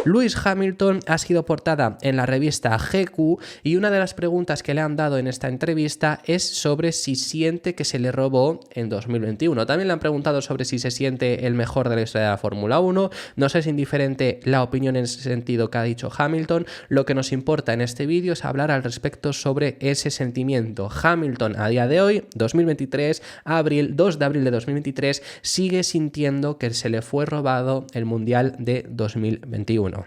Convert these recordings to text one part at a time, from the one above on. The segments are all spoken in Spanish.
Lewis Hamilton ha sido portada en la revista GQ y una de las preguntas que le han dado en esta entrevista es sobre si siente que se le robó en 2021. También le han preguntado sobre si se siente el mejor de la historia de la Fórmula 1. Nos es indiferente la opinión en ese sentido que ha dicho Hamilton. Lo que nos importa en este vídeo es hablar al respecto sobre ese sentimiento. Hamilton a día de hoy, 2023, 2 de abril de 2023, sigue sintiendo que se le fue robado el Mundial de 2021.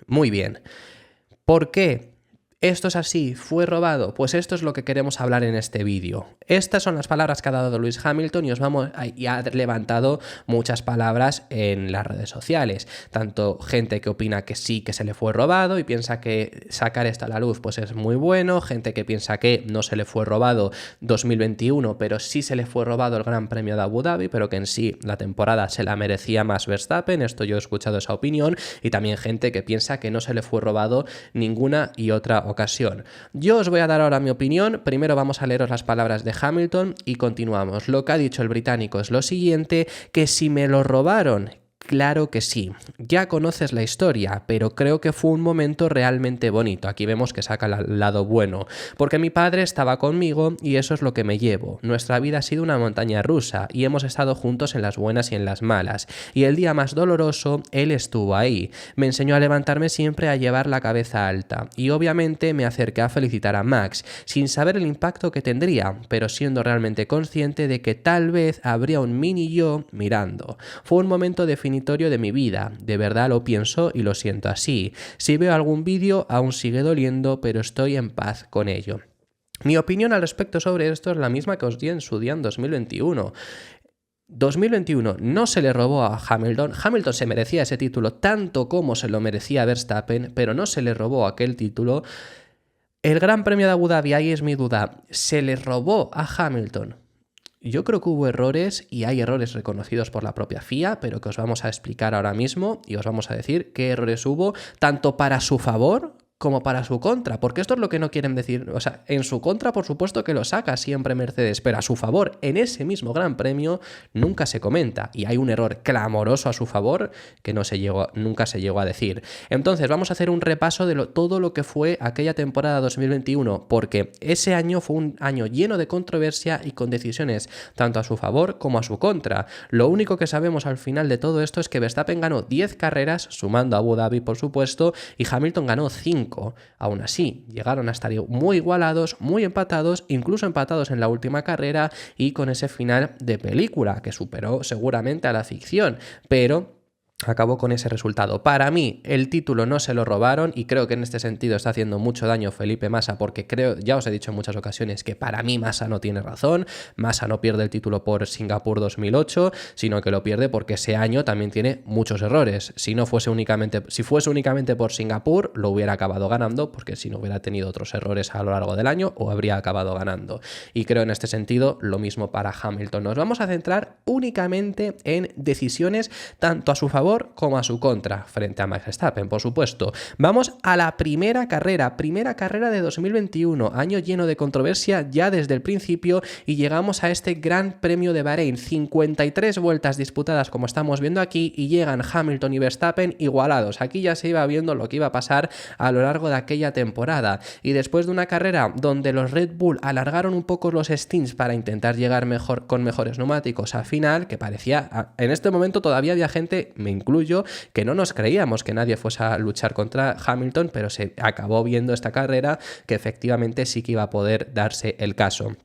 Muy bien. ¿Por qué esto es así? ¿Fue robado? Pues esto es lo que queremos hablar en este vídeo. Estas son las palabras que ha dado Lewis Hamilton y ha levantado muchas palabras en las redes sociales. Tanto gente que opina que sí, que se le fue robado y piensa que sacar esto a la luz pues es muy bueno. Gente que piensa que no se le fue robado 2021, pero sí se le fue robado el Gran Premio de Abu Dhabi, pero que en sí la temporada se la merecía más Verstappen. Esto yo he escuchado esa opinión. Y también gente que piensa que no se le fue robado ninguna y otra ocasión. Yo os voy a dar ahora mi opinión. Primero vamos a leeros las palabras de Hamilton y continuamos. Lo que ha dicho el británico es lo siguiente, que si me lo robaron, claro que sí. Ya conoces la historia, pero creo que fue un momento realmente bonito. Aquí vemos que saca el lado bueno. Porque mi padre estaba conmigo y eso es lo que me llevo. Nuestra vida ha sido una montaña rusa y hemos estado juntos en las buenas y en las malas. Y el día más doloroso, él estuvo ahí. Me enseñó a levantarme siempre, a llevar la cabeza alta. Y obviamente me acerqué a felicitar a Max, sin saber el impacto que tendría, pero siendo realmente consciente de que tal vez habría un mini yo mirando. Fue un momento definitivo de mi vida, de verdad lo pienso y lo siento así. Si veo algún vídeo aún sigue doliendo, pero estoy en paz con ello. Mi opinión al respecto sobre esto es la misma que os di en su día en 2021. 2021 no se le robó a Hamilton. Hamilton se merecía ese título tanto como se lo merecía Verstappen, pero no se le robó aquel título. El Gran Premio de Abu Dhabi, ahí es mi duda, ¿se le robó a Hamilton? Yo creo que hubo errores y hay errores reconocidos por la propia FIA, pero que os vamos a explicar ahora mismo y os vamos a decir qué errores hubo, tanto para su favor como para su contra, porque esto es lo que no quieren decir. O sea, en su contra, por supuesto que lo saca siempre Mercedes, pero a su favor, en ese mismo Gran Premio, nunca se comenta. Y hay un error clamoroso a su favor que nunca se llegó a decir. Entonces, vamos a hacer un repaso de todo lo que fue aquella temporada 2021, porque ese año fue un año lleno de controversia y con decisiones tanto a su favor como a su contra. Lo único que sabemos al final de todo esto es que Verstappen ganó 10 carreras, sumando a Abu Dhabi, por supuesto, y Hamilton ganó 5. Aún así, llegaron a estar muy igualados, muy empatados, incluso empatados en la última carrera y con ese final de película que superó seguramente a la ficción, pero acabó con ese resultado. Para mí, el título no se lo robaron y creo que en este sentido está haciendo mucho daño Felipe Massa porque ya os he dicho en muchas ocasiones que para mí Massa no tiene razón. Massa no pierde el título por Singapur 2008, sino que lo pierde porque ese año también tiene muchos errores. Si fuese únicamente por Singapur, lo hubiera acabado ganando porque si no hubiera tenido otros errores a lo largo del año o habría acabado ganando. Y creo en este sentido lo mismo para Hamilton. Nos vamos a centrar únicamente en decisiones tanto a su favor como a su contra, frente a Max Verstappen, por supuesto. Vamos a la primera carrera de 2021, año lleno de controversia ya desde el principio y llegamos a este Gran Premio de Bahrein, 53 vueltas disputadas como estamos viendo aquí y llegan Hamilton y Verstappen igualados. Aquí ya se iba viendo lo que iba a pasar a lo largo de aquella temporada y después de una carrera donde los Red Bull alargaron un poco los stints para intentar llegar con mejores neumáticos al final, que parecía, en este momento todavía había gente, me incluyo, que no nos creíamos que nadie fuese a luchar contra Hamilton, pero se acabó viendo esta carrera que efectivamente sí que iba a poder darse el caso.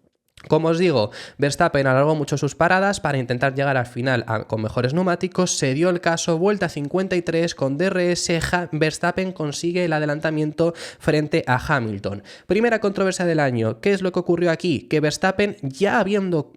Como os digo, Verstappen alargó mucho sus paradas para intentar llegar al final con mejores neumáticos. Se dio el caso, vuelta 53 con DRS, Verstappen consigue el adelantamiento frente a Hamilton. Primera controversia del año. ¿Qué es lo que ocurrió aquí? Que Verstappen, ya habiendo...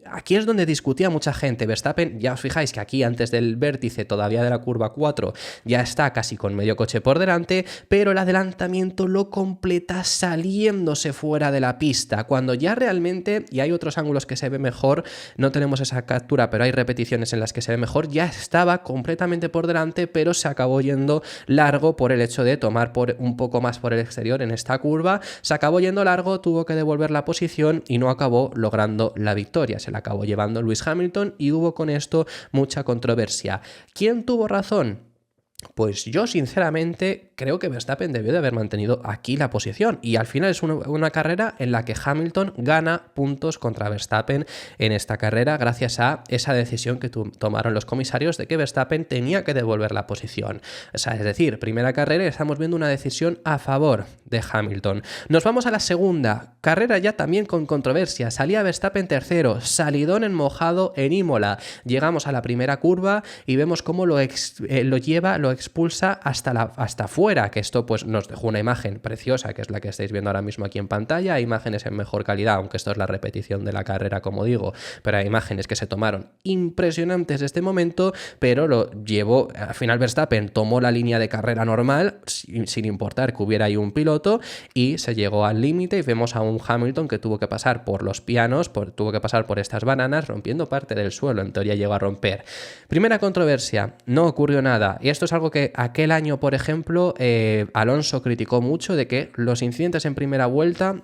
Aquí es donde discutía mucha gente. Verstappen, ya os fijáis que aquí antes del vértice todavía de la curva 4 ya está casi con medio coche por delante, pero el adelantamiento lo completa saliéndose fuera de la pista, cuando ya realmente, y hay otros ángulos que se ve mejor, no tenemos esa captura, pero hay repeticiones en las que se ve mejor, ya estaba completamente por delante, pero se acabó yendo largo por el hecho de tomar un poco más por el exterior en esta curva, se acabó yendo largo, tuvo que devolver la posición y no acabó logrando la victoria. Se la acabó llevando Lewis Hamilton y hubo con esto mucha controversia. ¿Quién tuvo razón? Pues yo sinceramente creo que Verstappen debió de haber mantenido aquí la posición y al final es una carrera en la que Hamilton gana puntos contra Verstappen en esta carrera gracias a esa decisión que tomaron los comisarios de que Verstappen tenía que devolver la posición. O sea, es decir, primera carrera y estamos viendo una decisión a favor de Hamilton. Nos vamos a la segunda carrera ya también con controversia. Salía Verstappen tercero, salidón en mojado en Imola. Llegamos a la primera curva y vemos cómo lo expulsa hasta afuera, que esto pues nos dejó una imagen preciosa, que es la que estáis viendo ahora mismo aquí en pantalla, imágenes en mejor calidad, aunque esto es la repetición de la carrera, como digo, pero hay imágenes que se tomaron impresionantes de este momento, pero lo llevó, al final Verstappen tomó la línea de carrera normal, sin importar que hubiera ahí un piloto, y se llegó al límite y vemos a un Hamilton que tuvo que pasar por los pianos, tuvo que pasar por estas bananas, rompiendo parte del suelo, en teoría llegó a romper. Primera controversia, no ocurrió nada, y esto es algo que aquel año, por ejemplo, Alonso criticó mucho de que los incidentes en primera vuelta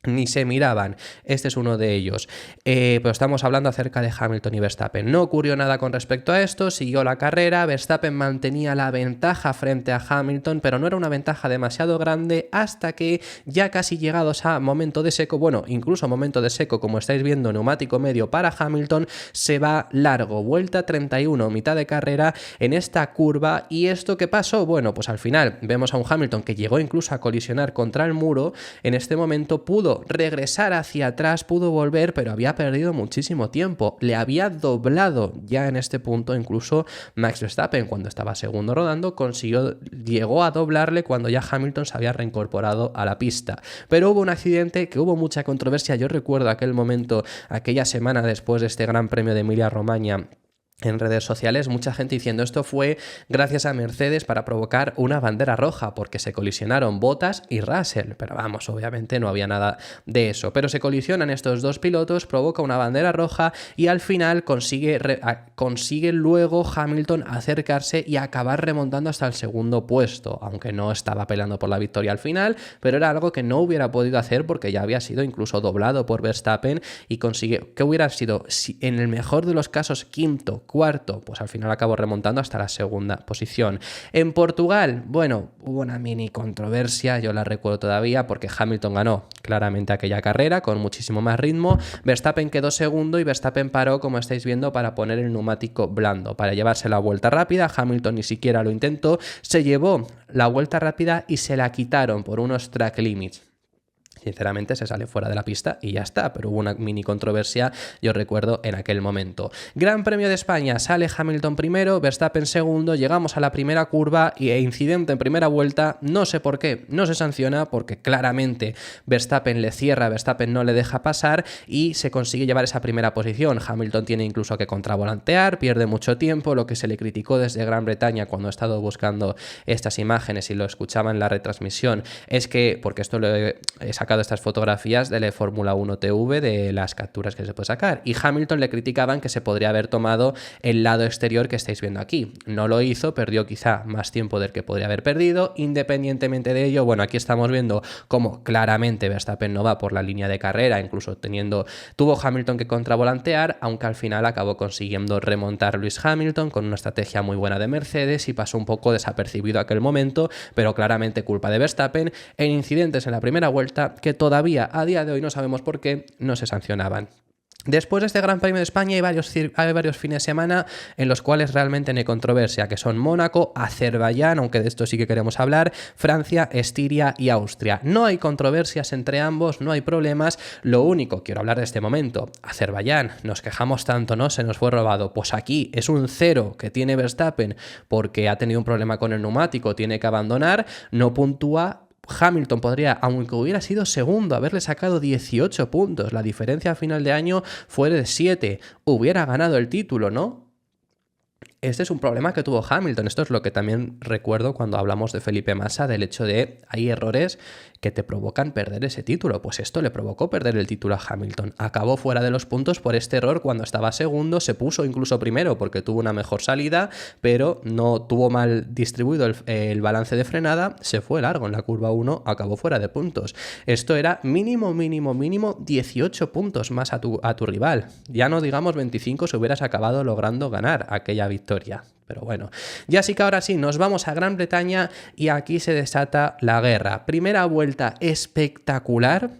ni se miraban. Este es uno de ellos. Pero estamos hablando acerca de Hamilton y Verstappen. No ocurrió nada con respecto a esto, siguió la carrera, Verstappen mantenía la ventaja frente a Hamilton, pero no era una ventaja demasiado grande hasta que ya casi llegados a momento de seco, bueno, incluso momento de seco, como estáis viendo, neumático medio para Hamilton, se va largo, vuelta 31, mitad de carrera en esta curva. ¿Y esto qué pasó? Bueno, pues al final vemos a un Hamilton que llegó incluso a colisionar contra el muro. En este momento pudo regresar hacia atrás, pudo volver, pero había perdido muchísimo tiempo. Le había doblado ya en este punto incluso Max Verstappen cuando estaba segundo rodando, llegó a doblarle cuando ya Hamilton se había reincorporado a la pista. Pero hubo un accidente que hubo mucha controversia. Yo recuerdo aquel momento, aquella semana después de este Gran Premio de Emilia-Romagna, en redes sociales, mucha gente diciendo esto fue gracias a Mercedes para provocar una bandera roja, porque se colisionaron Bottas y Russell, pero vamos, obviamente no había nada de eso, pero se colisionan estos dos pilotos, provoca una bandera roja y al final consigue luego Hamilton acercarse y acabar remontando hasta el segundo puesto, aunque no estaba peleando por la victoria al final, pero era algo que no hubiera podido hacer porque ya había sido incluso doblado por Verstappen y consigue, que hubiera sido, si en el mejor de los casos, quinto, cuarto, pues al final acabó remontando hasta la segunda posición. En Portugal, bueno, hubo una mini controversia, yo la recuerdo todavía, porque Hamilton ganó claramente aquella carrera con muchísimo más ritmo, Verstappen quedó segundo y Verstappen paró, como estáis viendo, para poner el neumático blando, para llevarse la vuelta rápida. Hamilton ni siquiera lo intentó, se llevó la vuelta rápida y se la quitaron por unos track limits. Sinceramente se sale fuera de la pista y ya está, pero hubo una mini controversia, yo recuerdo, en aquel momento. Gran Premio de España, sale Hamilton primero, Verstappen segundo, llegamos a la primera curva e incidente en primera vuelta, no sé por qué, no se sanciona porque claramente Verstappen le cierra, Verstappen no le deja pasar y se consigue llevar esa primera posición. Hamilton tiene incluso que contravolantear, pierde mucho tiempo, lo que se le criticó desde Gran Bretaña cuando he estado buscando estas imágenes y lo escuchaba en la retransmisión, es que, porque esto lo he sacado estas fotografías de la Fórmula 1 TV de las capturas que se puede sacar, y Hamilton le criticaban que se podría haber tomado el lado exterior que estáis viendo aquí. No lo hizo, perdió quizá más tiempo del que podría haber perdido. Independientemente de ello, bueno, aquí estamos viendo cómo claramente Verstappen no va por la línea de carrera, incluso tuvo Hamilton que contravolantear, aunque al final acabó consiguiendo remontar Lewis Hamilton con una estrategia muy buena de Mercedes y pasó un poco desapercibido aquel momento, pero claramente culpa de Verstappen en incidentes en la primera vuelta que todavía a día de hoy no sabemos por qué no se sancionaban. Después de este Gran Premio de España hay varios fines de semana en los cuales realmente no hay controversia, que son Mónaco, Azerbaiyán, aunque de esto sí que queremos hablar, Francia, Estiria y Austria. No hay controversias entre ambos, no hay problemas. Lo único, quiero hablar de este momento, Azerbaiyán, nos quejamos tanto, ¿no? Se nos fue robado. Pues aquí es un 0 que tiene Verstappen porque ha tenido un problema con el neumático, tiene que abandonar, no puntúa. Hamilton podría, aunque hubiera sido segundo, haberle sacado 18 puntos. La diferencia a final de año fue de 7. Hubiera ganado el título, ¿no? Este es un problema que tuvo Hamilton. Esto es lo que también recuerdo cuando hablamos de Felipe Massa, del hecho de hay errores que te provocan perder ese título. Pues esto le provocó perder el título a Hamilton. Acabó fuera de los puntos por este error cuando estaba segundo, se puso incluso primero porque tuvo una mejor salida, pero no tuvo mal distribuido el balance de frenada, se fue largo en la curva 1, acabó fuera de puntos. Esto era mínimo 18 puntos más a tu rival. Ya no digamos 25 si hubieras acabado logrando ganar aquella victoria victoria. Pero bueno, ya sí que ahora sí, nos vamos a Gran Bretaña y aquí se desata la guerra. Primera vuelta espectacular.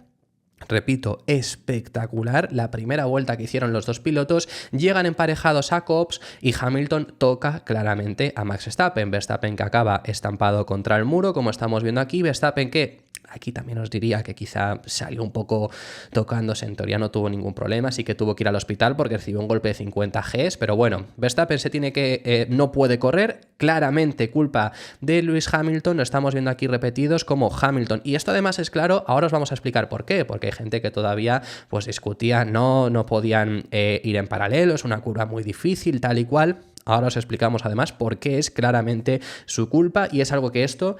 Repito, espectacular. La primera vuelta que hicieron los dos pilotos, llegan emparejados a Copse y Hamilton toca claramente a Max Verstappen. Verstappen que acaba estampado contra el muro, como estamos viendo aquí. Verstappen que aquí también os diría que quizá salió un poco tocándose, en teoría no tuvo ningún problema, sí que tuvo que ir al hospital porque recibió un golpe de 50 Gs, pero bueno, Verstappen se tiene que, no puede correr, claramente culpa de Lewis Hamilton, lo estamos viendo aquí repetidos como Hamilton, y esto además es claro, ahora os vamos a explicar por qué, porque hay gente que todavía pues discutía, no podían ir en paralelo, es una curva muy difícil, tal y cual. Ahora os explicamos además por qué es claramente su culpa y es algo que esto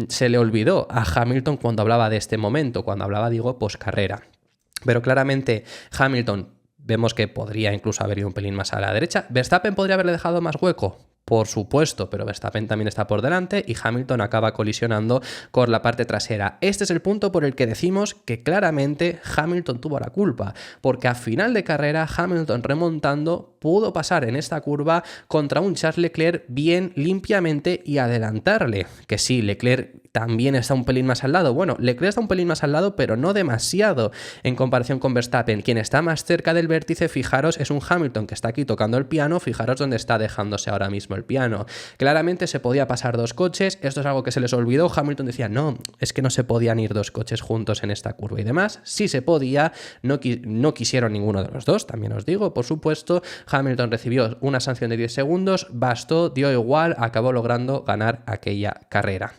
se le olvidó a Hamilton cuando hablaba de este momento, cuando hablaba, digo, poscarrera. Pero claramente Hamilton vemos que podría incluso haber ido un pelín más a la derecha. ¿Verstappen podría haberle dejado más hueco? Por supuesto, pero Verstappen también está por delante y Hamilton acaba colisionando con la parte trasera. Este es el punto por el que decimos que claramente Hamilton tuvo la culpa, porque a final de carrera Hamilton remontando pudo pasar en esta curva contra un Charles Leclerc bien limpiamente y adelantarle. Que sí, Leclerc también está un pelín más al lado. Bueno, Leclerc está un pelín más al lado, pero no demasiado en comparación con Verstappen. Quien está más cerca del vértice, fijaros, es un Hamilton que está aquí tocando el piano. Fijaros dónde está dejándose ahora mismo el piano. Claramente se podía pasar dos coches. Esto es algo que se les olvidó. Hamilton decía, no, es que no se podían ir dos coches juntos en esta curva y demás. Sí se podía, no quisieron ninguno de los dos, también os digo, por supuesto. Hamilton recibió una sanción de 10 segundos, bastó, dio igual, acabó logrando ganar aquella carrera.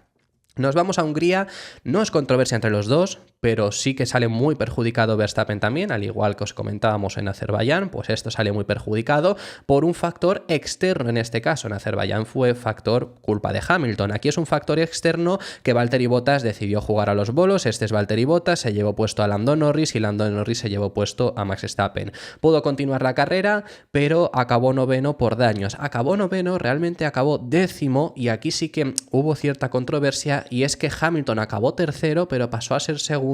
Nos vamos a Hungría, no es controversia entre los dos, pero sí que sale muy perjudicado Verstappen también, al igual que os comentábamos en Azerbaiyán, pues esto sale muy perjudicado por un factor externo en este caso. En Azerbaiyán fue factor culpa de Hamilton, aquí es un factor externo que Valtteri Bottas decidió jugar a los bolos. Este es Valtteri Bottas, se llevó puesto a Lando Norris y Lando Norris se llevó puesto a Max Verstappen. Pudo continuar la carrera, pero acabó noveno por daños. Acabó noveno, realmente acabó décimo y aquí sí que hubo cierta controversia y es que Hamilton acabó tercero, pero pasó a ser segundo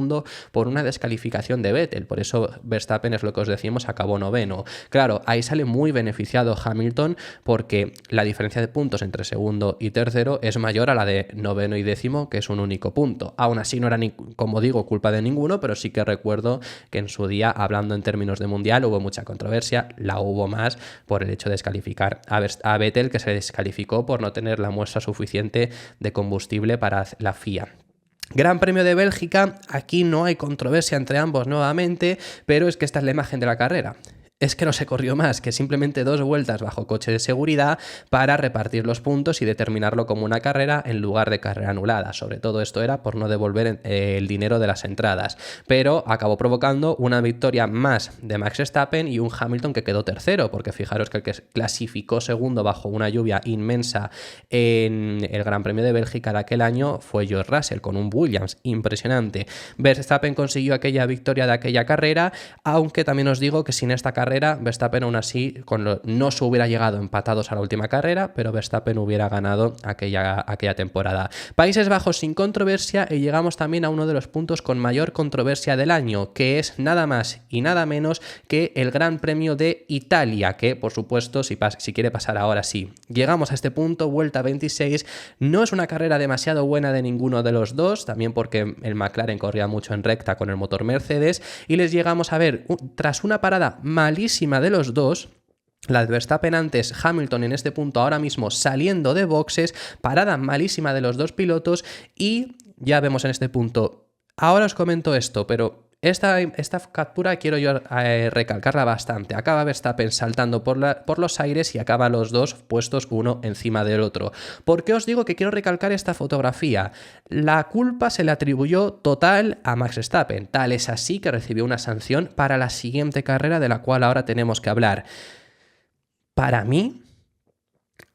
por una descalificación de Vettel. Por eso Verstappen, es lo que os decimos, acabó noveno. Claro, ahí sale muy beneficiado Hamilton porque la diferencia de puntos entre segundo y tercero es mayor a la de noveno y décimo, que es un único punto. Aún así no era, como digo, culpa de ninguno, pero sí que recuerdo que en su día, hablando en términos de mundial, hubo mucha controversia, la hubo más por el hecho de descalificar a Vettel, que se descalificó por no tener la muestra suficiente de combustible para la FIA. Gran Premio de Bélgica, aquí no hay controversia entre ambos nuevamente, pero es que esta es la imagen de la carrera. Es que no se corrió más que simplemente 2 vueltas bajo coche de seguridad para repartir los puntos y determinarlo como una carrera en lugar de carrera anulada. Sobre todo esto era por no devolver el dinero de las entradas, pero acabó provocando una victoria más de Max Verstappen y un Hamilton que quedó tercero, porque fijaros que el que clasificó segundo bajo una lluvia inmensa en el Gran Premio de Bélgica de aquel año fue George Russell con un Williams impresionante. Verstappen consiguió aquella victoria de aquella carrera, aunque también os digo que sin esta carrera Verstappen aún así no se hubiera llegado empatados a la última carrera, pero Verstappen hubiera ganado aquella temporada. Países Bajos sin controversia y llegamos también a uno de los puntos con mayor controversia del año, que es nada más y nada menos que el Gran Premio de Italia, que por supuesto si quiere pasar ahora sí. Llegamos a este punto, vuelta 26, no es una carrera demasiado buena de ninguno de los dos, también porque el McLaren corría mucho en recta con el motor Mercedes y les llegamos a ver, tras una parada malísima de los dos, la de Verstappen antes, Hamilton en este punto ahora mismo saliendo de boxes, parada malísima de los dos pilotos y ya vemos en este punto, ahora os comento esto, pero esta captura quiero yo recalcarla bastante. Acaba Verstappen saltando por los aires y acaba los dos puestos uno encima del otro. ¿Por qué os digo que quiero recalcar esta fotografía? La culpa se le atribuyó total a Max Verstappen. Tal es así que recibió una sanción para la siguiente carrera de la cual ahora tenemos que hablar. Para mí,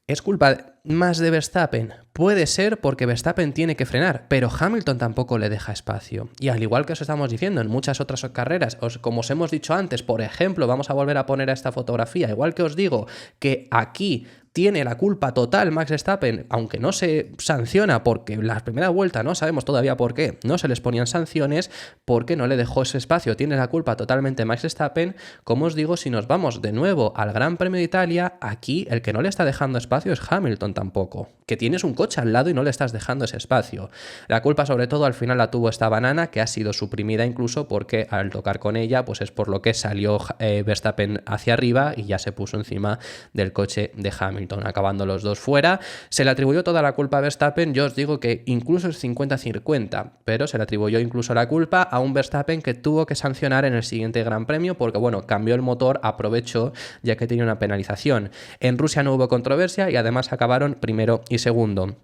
¿es culpa más de Verstappen? Puede ser porque Verstappen tiene que frenar, pero Hamilton tampoco le deja espacio. Y al igual que os estamos diciendo en muchas otras carreras, como os hemos dicho antes, por ejemplo, vamos a volver a poner a esta fotografía, igual que os digo que aquí tiene la culpa total Max Verstappen, aunque no se sanciona porque en la primera vuelta no sabemos todavía por qué, no se les ponían sanciones porque no le dejó ese espacio, tiene la culpa totalmente Max Verstappen. Como os digo, si nos vamos de nuevo al Gran Premio de Italia, aquí el que no le está dejando espacio es Hamilton tampoco, que tienes un coche al lado y no le estás dejando ese espacio. La culpa sobre todo al final la tuvo esta banana, que ha sido suprimida incluso porque al tocar con ella, pues es por lo que salió Verstappen hacia arriba y ya se puso encima del coche de Hamilton, acabando los dos fuera. Se le atribuyó toda la culpa a Verstappen, yo os digo que incluso es 50-50, pero se le atribuyó incluso la culpa a un Verstappen que tuvo que sancionar en el siguiente Gran Premio porque, bueno, cambió el motor, aprovechó ya que tenía una penalización. En Rusia no hubo controversia y además acabaron primero y segundo.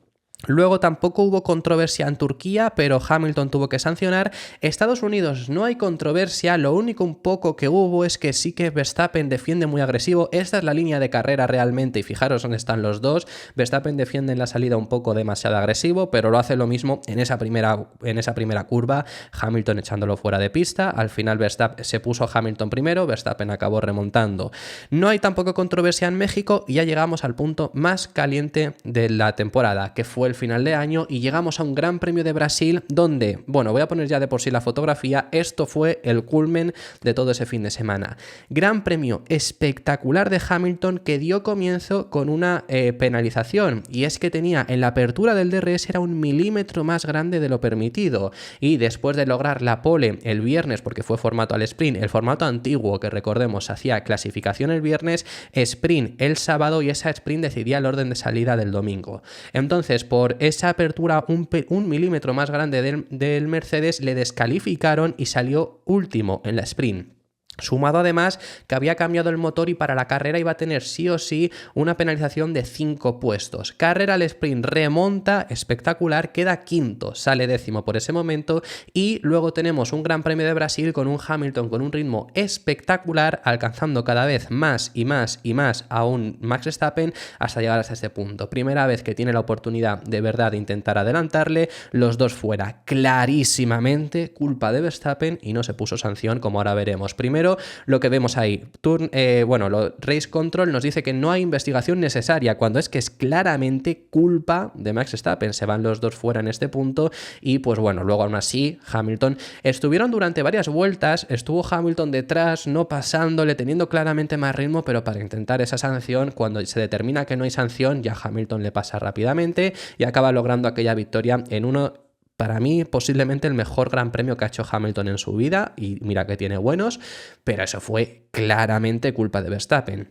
Luego tampoco hubo controversia en Turquía, pero Hamilton tuvo que sancionar. Estados Unidos no hay controversia, lo único un poco que hubo es que sí que Verstappen defiende muy agresivo. Esta es la línea de carrera realmente y fijaros dónde están los dos. Verstappen defiende en la salida un poco demasiado agresivo, pero lo hace lo mismo en esa primera curva, Hamilton echándolo fuera de pista. Al final Verstappen se puso Hamilton primero, Verstappen acabó remontando. No hay tampoco controversia en México y ya llegamos al punto más caliente de la temporada, que fue el final de año, y llegamos a un Gran Premio de Brasil donde, bueno, voy a poner ya de por sí la fotografía, esto fue el culmen de todo ese fin de semana. Gran Premio espectacular de Hamilton que dio comienzo con una penalización, y es que tenía en la apertura del DRS era 1 milímetro más grande de lo permitido, y después de lograr la pole el viernes, porque fue formato al sprint, el formato antiguo que recordemos hacía clasificación el viernes, sprint el sábado, y esa sprint decidía el orden de salida del domingo. Entonces, por esa apertura un milímetro más grande del Mercedes, le descalificaron y salió último en la sprint. Sumado además que había cambiado el motor y para la carrera iba a tener sí o sí una penalización de 5 puestos. Carrera al sprint, remonta, espectacular, queda quinto, sale décimo por ese momento, y luego tenemos un Gran Premio de Brasil con un Hamilton con un ritmo espectacular, alcanzando cada vez más y más y más a un Max Verstappen hasta llegar hasta este punto. Primera vez que tiene la oportunidad de verdad de intentar adelantarle, los dos fuera. Clarísimamente culpa de Verstappen y no se puso sanción, como ahora veremos. Primero, lo que vemos ahí, Race Control nos dice que no hay investigación necesaria, cuando es que es claramente culpa de Max Verstappen. Se van los dos fuera en este punto y pues bueno, luego aún así Hamilton estuvieron durante varias vueltas, estuvo Hamilton detrás, no pasándole, teniendo claramente más ritmo, pero para intentar esa sanción, cuando se determina que no hay sanción, ya Hamilton le pasa rápidamente y acaba logrando aquella victoria en uno, para mí, posiblemente el mejor Gran Premio que ha hecho Hamilton en su vida, y mira que tiene buenos, pero eso fue claramente culpa de Verstappen.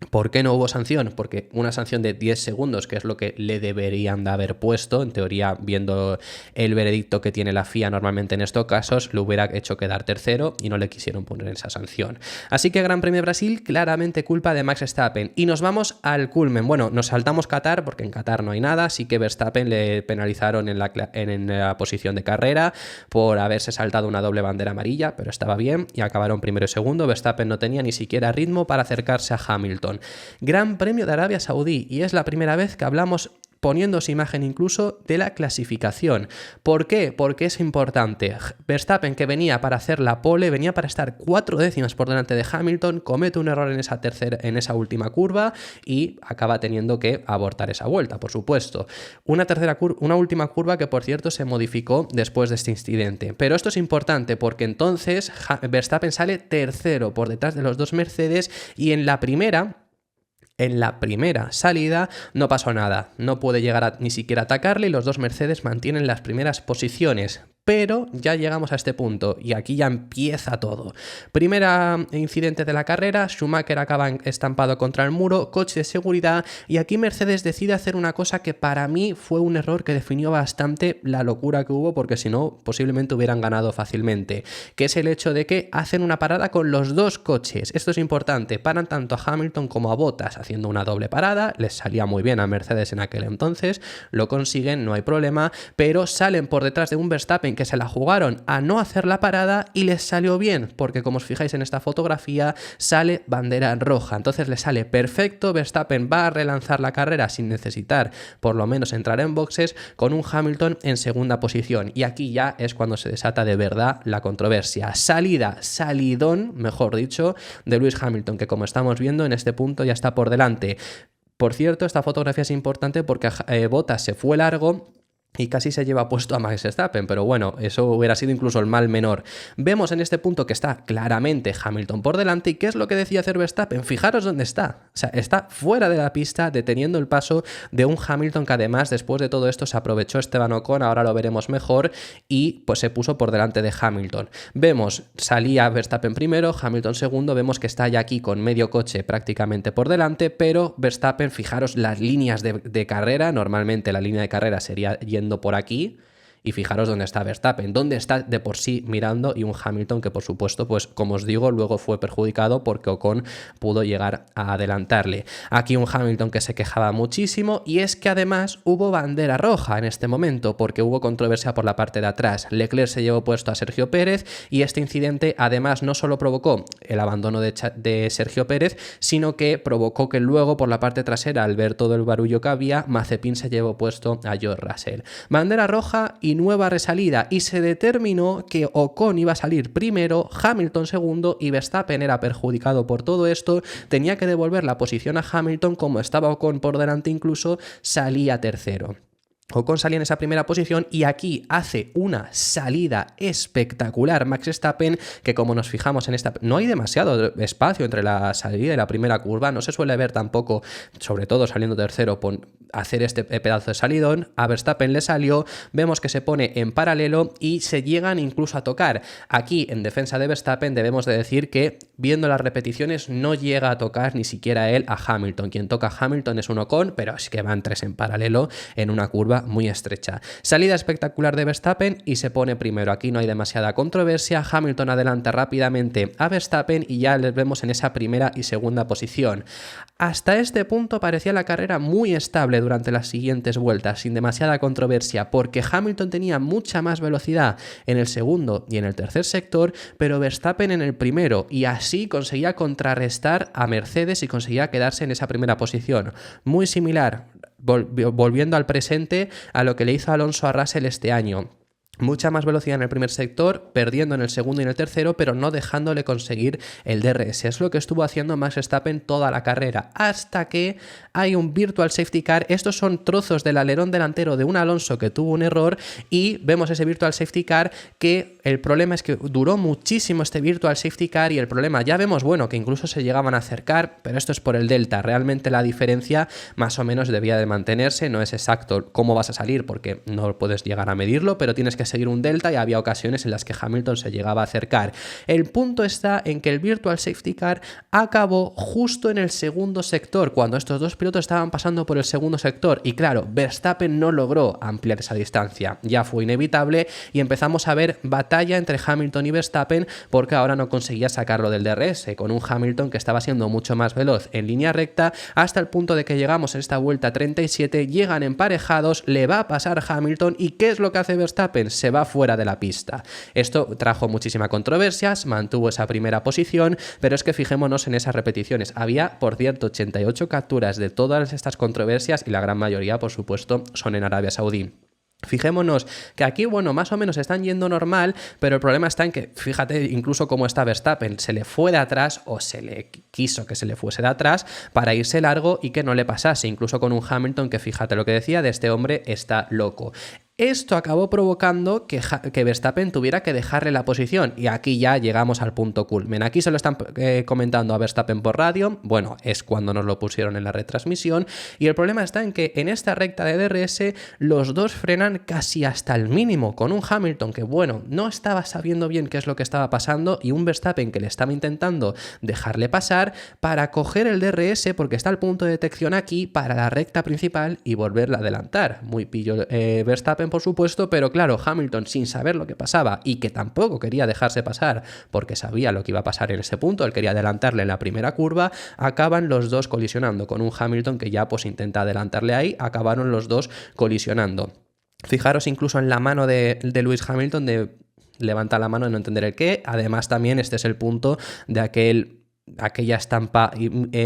¿Por qué no hubo sanción? Porque una sanción de 10 segundos, que es lo que le deberían de haber puesto, en teoría, viendo el veredicto que tiene la FIA normalmente en estos casos, le hubiera hecho quedar tercero y no le quisieron poner esa sanción. Así que Gran Premio de Brasil, claramente culpa de Max Verstappen. Y nos vamos al culmen. Bueno, nos saltamos Qatar, porque en Qatar no hay nada, así que Verstappen le penalizaron en la posición de carrera por haberse saltado una doble bandera amarilla, pero estaba bien, y acabaron primero y segundo. Verstappen no tenía ni siquiera ritmo para acercarse a Hamilton. Gran Premio de Arabia Saudí, y es la primera vez que hablamos poniéndose imagen incluso de la clasificación. ¿Por qué? Porque es importante. Verstappen, que venía para hacer la pole, venía para estar 4 décimas por delante de Hamilton, comete un error en esa última curva y acaba teniendo que abortar esa vuelta, por supuesto. Una última curva que, por cierto, se modificó después de este incidente. Pero esto es importante porque entonces Verstappen sale tercero por detrás de los dos Mercedes, y en la primera salida no pasó nada, no puede llegar ni siquiera a atacarle, y los dos Mercedes mantienen las primeras posiciones. Pero ya llegamos a este punto y aquí ya empieza todo. Primera incidente de la carrera, Schumacher acaba estampado contra el muro, coche de seguridad, y aquí Mercedes decide hacer una cosa que para mí fue un error que definió bastante la locura que hubo, porque si no posiblemente hubieran ganado fácilmente, que es el hecho de que hacen una parada con los dos coches. Esto es importante, paran tanto a Hamilton como a Bottas haciendo una doble parada, les salía muy bien a Mercedes en aquel entonces, lo consiguen, no hay problema, pero salen por detrás de un Verstappen que se la jugaron a no hacer la parada y les salió bien, porque como os fijáis en esta fotografía sale bandera roja, entonces le sale perfecto. Verstappen va a relanzar la carrera sin necesitar por lo menos entrar en boxes, con un Hamilton en segunda posición, y aquí ya es cuando se desata de verdad la controversia. Salidón, mejor dicho, de Lewis Hamilton, que como estamos viendo en este punto ya está por delante. Por cierto, esta fotografía es importante porque Bottas se fue largo y casi se lleva puesto a Max Verstappen, pero bueno, eso hubiera sido incluso el mal menor. Vemos en este punto que está claramente Hamilton por delante, y ¿qué es lo que decía hacer Verstappen? Fijaros dónde está. O sea, está fuera de la pista, deteniendo el paso de un Hamilton que además, después de todo esto, se aprovechó Esteban Ocon, ahora lo veremos mejor, y pues se puso por delante de Hamilton. Vemos, salía Verstappen primero, Hamilton segundo, vemos que está ya aquí con medio coche prácticamente por delante, pero Verstappen, fijaros las líneas de carrera, normalmente la línea de carrera sería por aquí, y fijaros dónde está Verstappen, dónde está de por sí mirando, y un Hamilton que por supuesto, pues como os digo, luego fue perjudicado porque Ocon pudo llegar a adelantarle. Aquí un Hamilton que se quejaba muchísimo, y es que además hubo bandera roja en este momento porque hubo controversia por la parte de atrás. Leclerc se llevó puesto a Sergio Pérez, y este incidente además no solo provocó el abandono de Sergio Pérez, sino que provocó que luego por la parte trasera, al ver todo el barullo que había, Mazepin se llevó puesto a George Russell. Bandera roja y nueva resalida, y se determinó que Ocon iba a salir primero, Hamilton segundo, y Verstappen era perjudicado por todo esto, tenía que devolver la posición a Hamilton. Como estaba Ocon por delante, incluso salía tercero. Ocon salía en esa primera posición, y aquí hace una salida espectacular Max Verstappen, que como nos fijamos en esta, no hay demasiado espacio entre la salida y la primera curva, no se suele ver tampoco, sobre todo saliendo tercero, hacer este pedazo de salidón. A Verstappen le salió, vemos que se pone en paralelo y se llegan incluso a tocar. Aquí, en defensa de Verstappen, debemos de decir que, viendo las repeticiones, no llega a tocar ni siquiera él a Hamilton. Quien toca a Hamilton es un Ocon, pero es que van tres en paralelo en una curva muy estrecha. Salida espectacular de Verstappen y se pone primero. Aquí no hay demasiada controversia. Hamilton adelanta rápidamente a Verstappen y ya les vemos en esa primera y segunda posición. Hasta este punto parecía la carrera muy estable durante las siguientes vueltas, sin demasiada controversia, porque Hamilton tenía mucha más velocidad en el segundo y en el tercer sector, pero Verstappen en el primero, y así conseguía contrarrestar a Mercedes y conseguía quedarse en esa primera posición. Muy similar, volviendo al presente, a lo que le hizo Alonso a Russell este año. Mucha más velocidad en el primer sector, perdiendo en el segundo y en el tercero, pero no dejándole conseguir el DRS. Es lo que estuvo haciendo Max Verstappen toda la carrera, hasta que hay un virtual safety car. Estos son trozos del alerón delantero de un Alonso que tuvo un error, y vemos ese virtual safety car, que el problema es que duró muchísimo este virtual safety car, y el problema, ya vemos, bueno, que incluso se llegaban a acercar, pero esto es por el delta. Realmente la diferencia más o menos debía de mantenerse, no es exacto cómo vas a salir porque no puedes llegar a medirlo, pero tienes que seguir un delta, y había ocasiones en las que Hamilton se llegaba a acercar. El punto está en que el virtual safety car acabó justo en el segundo sector, cuando estos dos pilotos estaban pasando por el segundo sector, y claro, Verstappen no logró ampliar esa distancia. Ya fue inevitable, y empezamos a ver batalla entre Hamilton y Verstappen, porque ahora no conseguía sacarlo del DRS, con un Hamilton que estaba siendo mucho más veloz en línea recta, hasta el punto de que llegamos en esta vuelta 37, llegan emparejados, le va a pasar Hamilton, y ¿qué es lo que hace Verstappen? Se va fuera de la pista. Esto trajo muchísima controversia, mantuvo esa primera posición, pero es que fijémonos en esas repeticiones. Había, por cierto, 88 capturas de todas estas controversias, y la gran mayoría, por supuesto, son en Arabia Saudí. Fijémonos que aquí, bueno, más o menos están yendo normal, pero el problema está en que, fíjate, incluso como está Verstappen, se le fue de atrás, o se le quiso que se le fuese de atrás para irse largo y que no le pasase, incluso con un Hamilton que, fíjate lo que decía, de este hombre está loco. Esto acabó provocando que Verstappen tuviera que dejarle la posición, y aquí ya llegamos al punto culmen. Aquí se lo están comentando a Verstappen por radio, bueno, es cuando nos lo pusieron en la retransmisión, y el problema está en que en esta recta de DRS los dos frenan casi hasta el mínimo, con un Hamilton que, bueno, no estaba sabiendo bien qué es lo que estaba pasando, y un Verstappen que le estaba intentando dejarle pasar para coger el DRS, porque está el punto de detección aquí para la recta principal y volverla a adelantar. Muy pillo Verstappen, por supuesto, pero claro, Hamilton, sin saber lo que pasaba y que tampoco quería dejarse pasar porque sabía lo que iba a pasar en ese punto, él quería adelantarle en la primera curva, acaban los dos colisionando, con un Hamilton que ya pues intenta adelantarle ahí, acabaron los dos colisionando. Fijaros incluso en la mano de Lewis Hamilton, de levanta la mano de no entender el qué. Además también este es el punto de aquel aquella estampa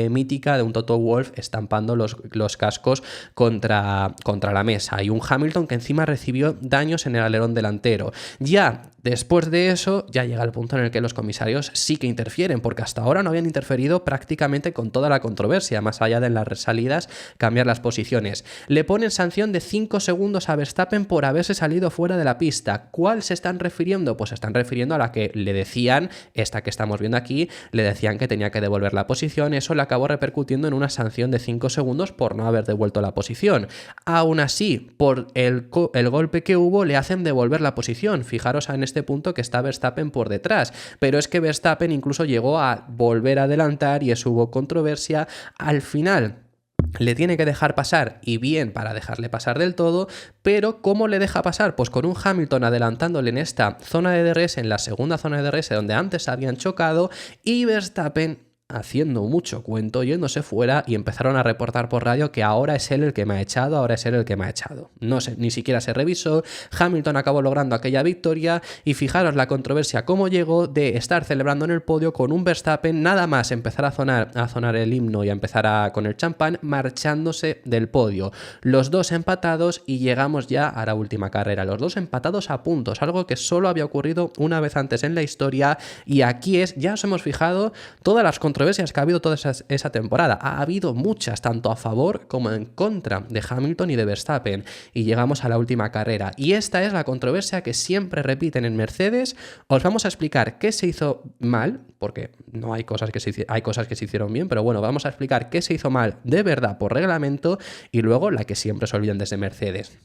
mítica de un Toto Wolff estampando los cascos contra la mesa, y un Hamilton que encima recibió daños en el alerón delantero. Ya después de eso, ya llega el punto en el que los comisarios sí que interfieren, porque hasta ahora no habían interferido prácticamente con toda la controversia, más allá de en las resalidas cambiar las posiciones. Le ponen sanción de 5 segundos a Verstappen por haberse salido fuera de la pista. ¿Cuál se están refiriendo? Pues se están refiriendo a la que le decían, esta que estamos viendo aquí, le decían que tenía que devolver la posición. Eso le acabó repercutiendo en una sanción de 5 segundos por no haber devuelto la posición. Aún así, por el golpe que hubo, le hacen devolver la posición. Fijaros en este punto que está Verstappen por detrás, pero es que Verstappen incluso llegó a volver a adelantar y eso hubo controversia. Al final le tiene que dejar pasar, y bien para dejarle pasar del todo, pero ¿cómo le deja pasar? Pues con un Hamilton adelantándole en esta zona de DRS, en la segunda zona de DRS donde antes habían chocado, y Verstappen haciendo mucho cuento, yéndose fuera, y empezaron a reportar por radio que ahora es él el que me ha echado, ahora es él el que me ha echado. No sé, ni siquiera se revisó. Hamilton acabó logrando aquella victoria, y fijaros la controversia cómo llegó de estar celebrando en el podio con un Verstappen nada más empezar a sonar el himno y a empezar con el champán, marchándose del podio. Los dos empatados, y llegamos ya a la última carrera. Los dos empatados a puntos, algo que solo había ocurrido una vez antes en la historia, y aquí ya os hemos fijado todas las controversias que ha habido toda esa temporada. Ha habido muchas, tanto a favor como en contra de Hamilton y de Verstappen, y llegamos a la última carrera, y esta es la controversia que siempre repiten en Mercedes. Os vamos a explicar qué se hizo mal, porque no hay cosas que hay cosas que se hicieron bien, pero bueno, vamos a explicar qué se hizo mal de verdad por reglamento, y luego la que siempre se olvidan desde Mercedes.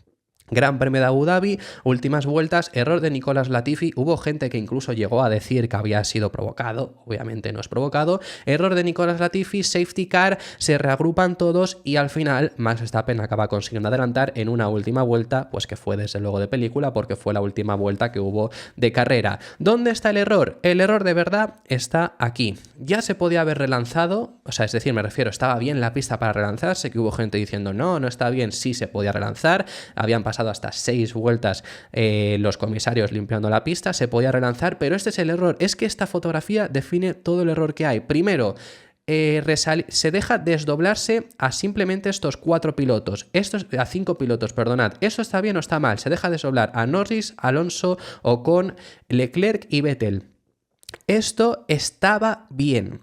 Gran Premio de Abu Dhabi, últimas vueltas, error de Nicolas Latifi. Hubo gente que incluso llegó a decir que había sido provocado, obviamente no es provocado. Error de Nicolas Latifi, safety car, se reagrupan todos, y al final Max Verstappen acaba consiguiendo adelantar en una última vuelta, pues que fue desde luego de película, porque fue la última vuelta que hubo de carrera. ¿Dónde está el error? El error de verdad está aquí. Ya se podía haber relanzado, o sea, es decir, me refiero, estaba bien la pista para relanzarse, que hubo gente diciendo no está bien, sí se podía relanzar, habían pasado hasta 6 vueltas los comisarios limpiando la pista, se podía relanzar, pero este es el error. Es que esta fotografía define todo el error que hay. Primero, se deja desdoblarse a simplemente estos 4 pilotos, a 5 pilotos, perdonad. ¿Esto está bien o está mal? Se deja desdoblar a Norris, Alonso, Ocon, Leclerc y Vettel. Esto estaba bien,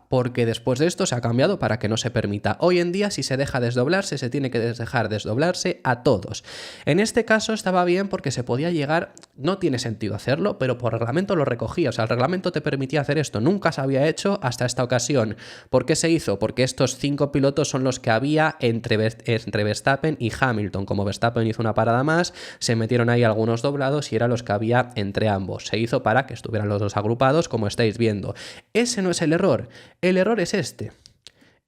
porque después de esto se ha cambiado para que no se permita. Hoy en día, si se deja desdoblarse, se tiene que dejar desdoblarse a todos. En este caso estaba bien porque se podía llegar, no tiene sentido hacerlo, pero por reglamento lo recogía, o sea, el reglamento te permitía hacer esto, nunca se había hecho hasta esta ocasión. ¿Por qué se hizo? Porque estos 5 pilotos son los que había entre Verstappen y Hamilton. Como Verstappen hizo una parada más, se metieron ahí algunos doblados y eran los que había entre ambos. Se hizo para que estuvieran los dos agrupados, como estáis viendo. Ese no es el error es este.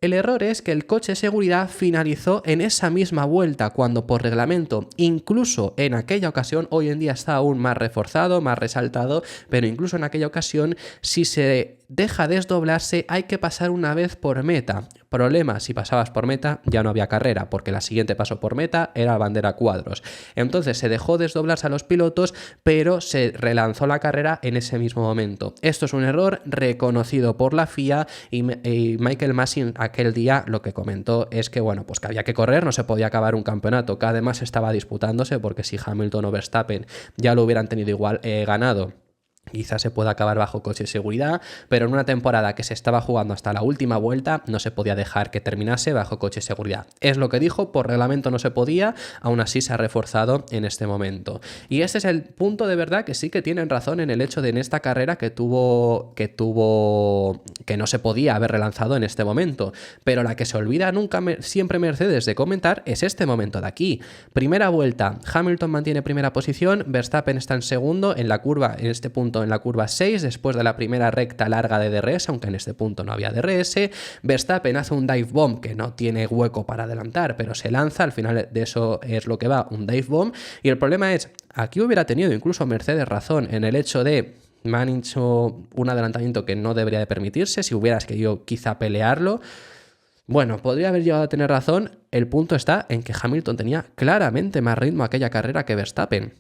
El error es que el coche de seguridad finalizó en esa misma vuelta, cuando por reglamento, incluso en aquella ocasión, hoy en día está aún más reforzado, más resaltado, pero incluso en aquella ocasión, si se deja desdoblarse, hay que pasar una vez por meta. Problema, si pasabas por meta ya no había carrera, porque la siguiente paso por meta era bandera cuadros. Entonces se dejó desdoblarse a los pilotos, pero se relanzó la carrera en ese mismo momento. Esto es un error reconocido por la FIA, y Michael Masi aquel día lo que comentó es que, bueno, pues que había que correr, no se podía acabar un campeonato, que además estaba disputándose, porque si Hamilton o Verstappen ya lo hubieran tenido igual ganado, quizás se pueda acabar bajo coche de seguridad, pero en una temporada que se estaba jugando hasta la última vuelta no se podía dejar que terminase bajo coche de seguridad. Es lo que dijo, por reglamento no se podía, aún así se ha reforzado en este momento. Y este es el punto de verdad que sí que tienen razón en el hecho de en esta carrera que no se podía haber relanzado en este momento, pero la que se olvida siempre Mercedes de comentar es este momento de aquí. Primera vuelta, Hamilton mantiene primera posición, Verstappen está en segundo en la curva, en este punto en la curva 6, después de la primera recta larga de DRS, aunque en este punto no había DRS. Verstappen hace un dive bomb que no tiene hueco para adelantar, pero se lanza, al final de eso es lo que va, un dive bomb, y el problema es, aquí hubiera tenido incluso Mercedes razón en el hecho de me han hecho un adelantamiento que no debería de permitirse, si hubieras querido quizá pelearlo. Bueno, podría haber llegado a tener razón, el punto está en que Hamilton tenía claramente más ritmo aquella carrera que Verstappen.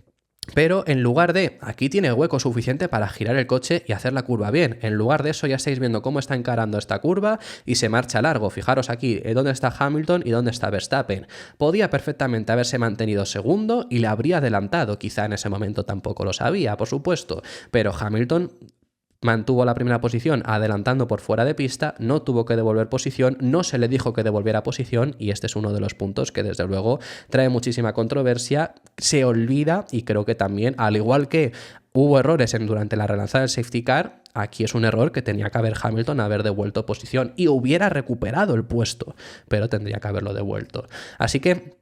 Pero en lugar de, aquí tiene hueco suficiente para girar el coche y hacer la curva bien, en lugar de eso ya estáis viendo cómo está encarando esta curva y se marcha largo. Fijaros aquí dónde está Hamilton y dónde está Verstappen. Podía perfectamente haberse mantenido segundo y le habría adelantado, quizá en ese momento tampoco lo sabía, por supuesto, pero Hamilton mantuvo la primera posición adelantando por fuera de pista, no tuvo que devolver posición, no se le dijo que devolviera posición y este es uno de los puntos que desde luego trae muchísima controversia, se olvida y creo que también, al igual que hubo errores durante la relanzada del safety car, aquí es un error que tenía que haber Hamilton haber devuelto posición y hubiera recuperado el puesto, pero tendría que haberlo devuelto. Así que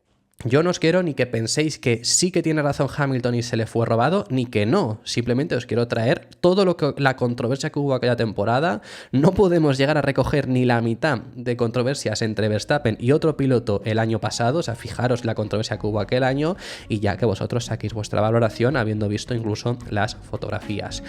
yo no os quiero ni que penséis que sí que tiene razón Hamilton y se le fue robado, ni que no. Simplemente os quiero traer todo la controversia que hubo aquella temporada. No podemos llegar a recoger ni la mitad de controversias entre Verstappen y otro piloto el año pasado. O sea, fijaros la controversia que hubo aquel año y ya que vosotros saquéis vuestra valoración habiendo visto incluso las fotografías.